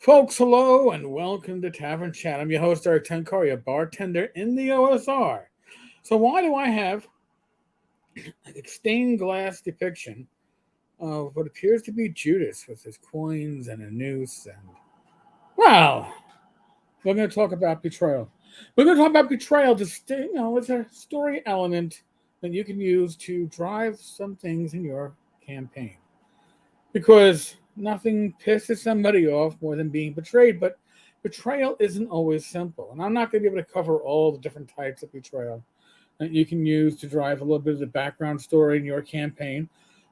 Folks, hello and welcome to Tavern Chat. I'm your host, Eric Tenkar, your bartender in the OSR. So, why do I have a stained glass depiction of what appears to be Judas with his coins and a noose? And, well, we're going to talk about betrayal. We're going to talk about betrayal. It's a story element that you can use to drive some things in your campaign. Because nothing pisses somebody off more than being betrayed, but betrayal isn't always simple. And I'm not going to be able to cover all the different types of betrayal that you can use to drive a little bit of the background story in your campaign,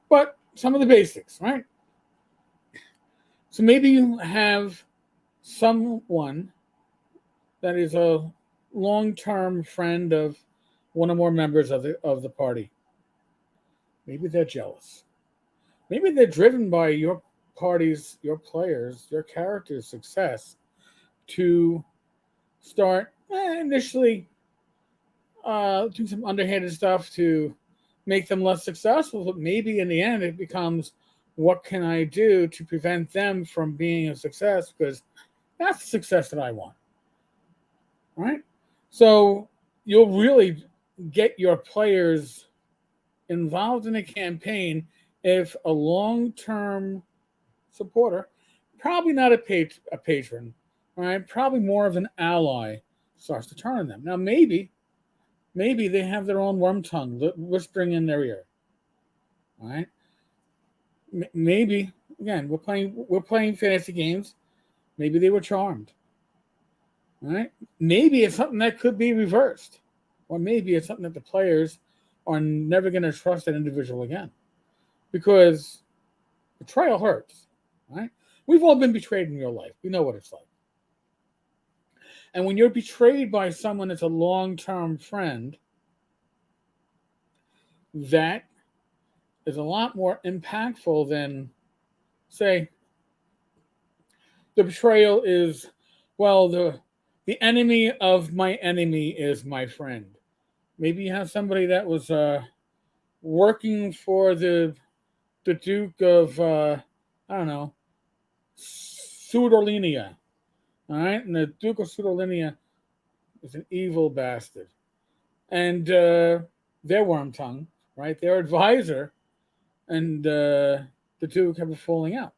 but some of the basics, right? So maybe you have someone that is a long-term friend of one or more members of the party. Maybe they're jealous. Maybe they're driven by your party's, your players, your character's success to start initially doing some underhanded stuff to make them less successful. But maybe in the end, it becomes, what can I do to prevent them from being a success? Because that's the success that I want, right? So you'll really get your players involved in a campaign if a long-term supporter, probably not a patron, right? Probably more of an ally, starts to turn on them. Now, maybe they have their own worm tongue whispering in their ear, right? Maybe again, we're playing fantasy games. Maybe they were charmed, right? Maybe it's something that could be reversed, or maybe it's something that the players are never going to trust that individual again, because betrayal hurts, right? We've all been betrayed in your life. We know what it's like. And when you're betrayed by someone that's a long-term friend, that is a lot more impactful than, say, the betrayal is, well, the enemy of my enemy is my friend. Maybe you have somebody that was working for the Duke of I don't know, Suderlinia, all right, and the Duke of Suderlinia is an evil bastard, and their worm tongue, right? Their advisor and the Duke have a falling out.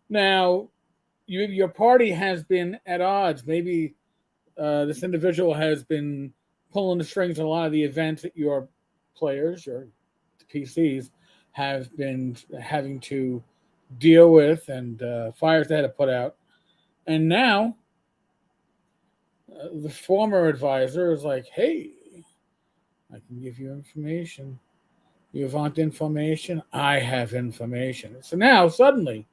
Now, your party has been at odds. Maybe this individual has been pulling the strings in a lot of the events that your players, your PCs, have been having to deal with, and fires they had to put out. And now, the former advisor is like, hey, I can give you information. You want information? I have information. So now, suddenly,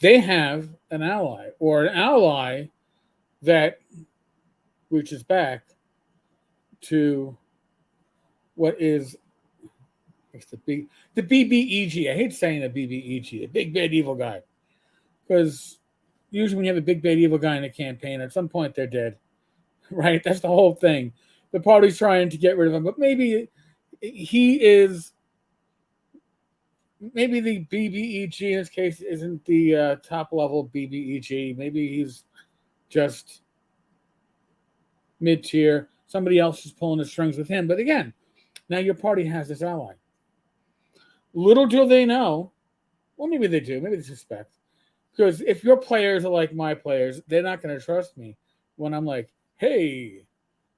they have an ally, or an ally that reaches back to what is, what's the BBEG. I hate saying the BBEG, the big bad evil guy, because usually when you have a big bad evil guy in a campaign, at some point they're dead, right? That's the whole thing. The party's trying to get rid of him, but maybe he is. Maybe the BBEG in this case isn't the top level BBEG. Maybe he's just mid tier. Somebody else is pulling the strings with him. But again, now your party has this ally. Little do they know, well, maybe they do, maybe they suspect. Because if your players are like my players, they're not going to trust me when I'm like, hey,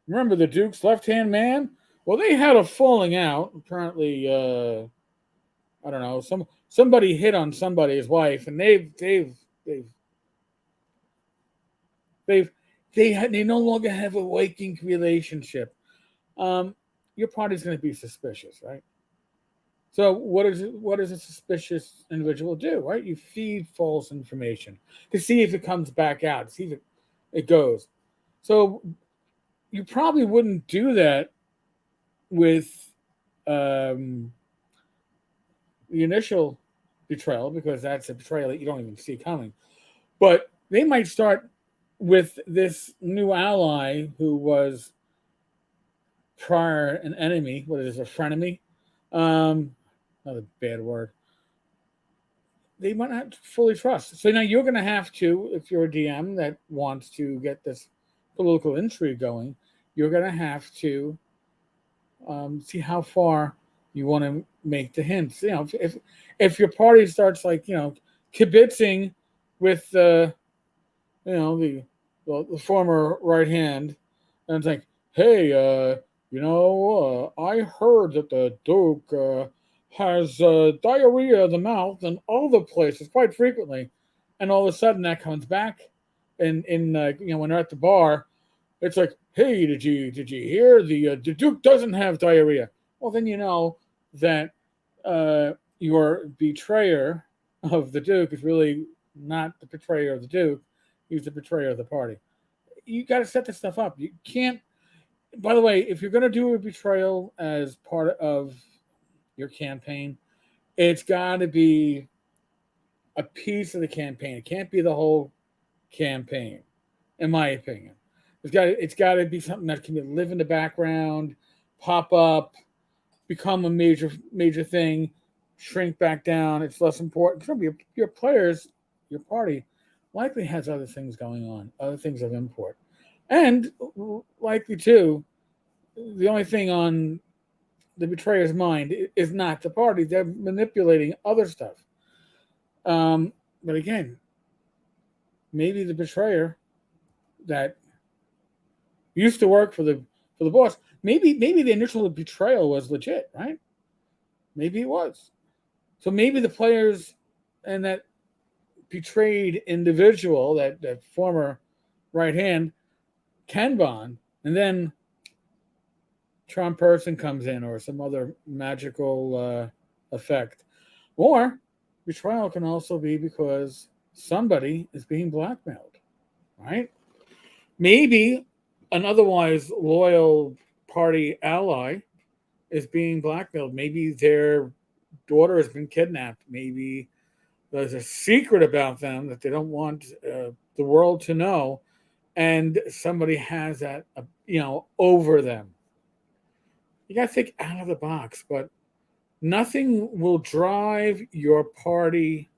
remember the Duke's left hand man? Well, they had a falling out. Apparently, I don't know, somebody hit on somebody's wife, and they've they no longer have a waking relationship. Um, your party's going to be suspicious, right? So what does a suspicious individual do? Right? You feed false information to see if it comes back out, to see if it goes. So you probably wouldn't do that with um, the initial betrayal, because that's a betrayal that you don't even see coming. But they might start with this new ally who was prior an enemy. What is this, a frenemy? Another bad word. they might not fully trust. So now you're going to have to, if you're a DM that wants to get this political intrigue going, you're going to have to see how far you want to make the hints. If your party starts kibitzing with the former right hand, and it's like, hey, I heard that the Duke has diarrhea of the mouth and all the places quite frequently, and all of a sudden that comes back, and in when they're at the bar, it's like, hey, did you hear the Duke doesn't have diarrhea? Well, then you know that your betrayer of the Duke is really not the betrayer of the Duke. He's the betrayer of the party. You got to set this stuff up. You can't. By the way, if you're going to do a betrayal as part of your campaign, it's got to be a piece of the campaign. It can't be the whole campaign, in my opinion. It's got to be something that can live in the background, pop up, become a major thing, shrink back down. It's less important. Your players, your party, likely has other things going on, other things of import, and likely too. The only thing on the betrayer's mind is not the party; they're manipulating other stuff. But again, maybe the betrayer that used to work for the boss. Maybe the initial betrayal was legit, right? Maybe it was. So maybe the players and that betrayed individual, that former right hand, can bond, and then charm person comes in or some other magical effect. Or betrayal can also be because somebody is being blackmailed, right? Maybe an otherwise loyal party ally is being blackmailed. Maybe their daughter has been kidnapped. Maybe there's a secret about them that they don't want the world to know, and somebody has that, over them. You got to think out of the box, but nothing will drive your party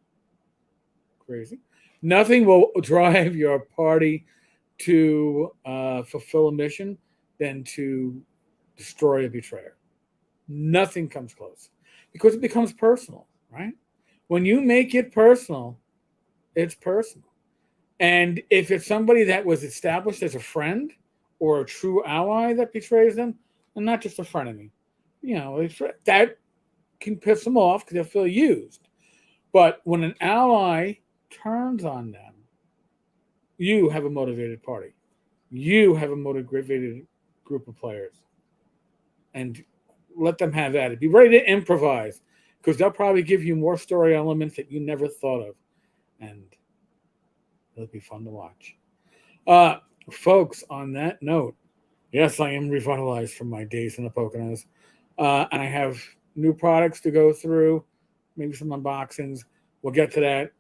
crazy. Nothing will drive your party to fulfill a mission than to destroy a betrayer. Nothing comes close because it becomes personal, right? When you make it personal, it's personal. And if it's somebody that was established as a friend or a true ally that betrays them, and not just a frenemy, that can piss them off because they'll feel used. But when an ally turns on them, you have a motivated party. You have a motivated group of players. And let them have at it. Be ready to improvise because they'll probably give you more story elements that you never thought of. And it'll be fun to watch. Folks, on that note, yes, I am revitalized from my days in the Poconos. And I have new products to go through, maybe some unboxings. We'll get to that.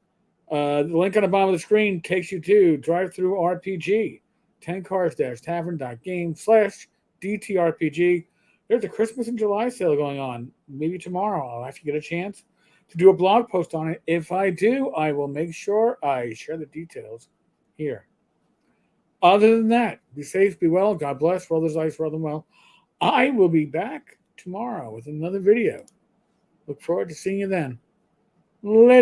The link on the bottom of the screen takes you to Drive-Thru RPG, tenkars-tavern.game/DTRPG. There's a Christmas in July sale going on. Maybe tomorrow I'll actually get a chance to do a blog post on it. If I do, I will make sure I share the details here. Other than that, be safe, be well, God bless, roll those dice, roll them well. I will be back tomorrow with another video. Look forward to seeing you then. Later.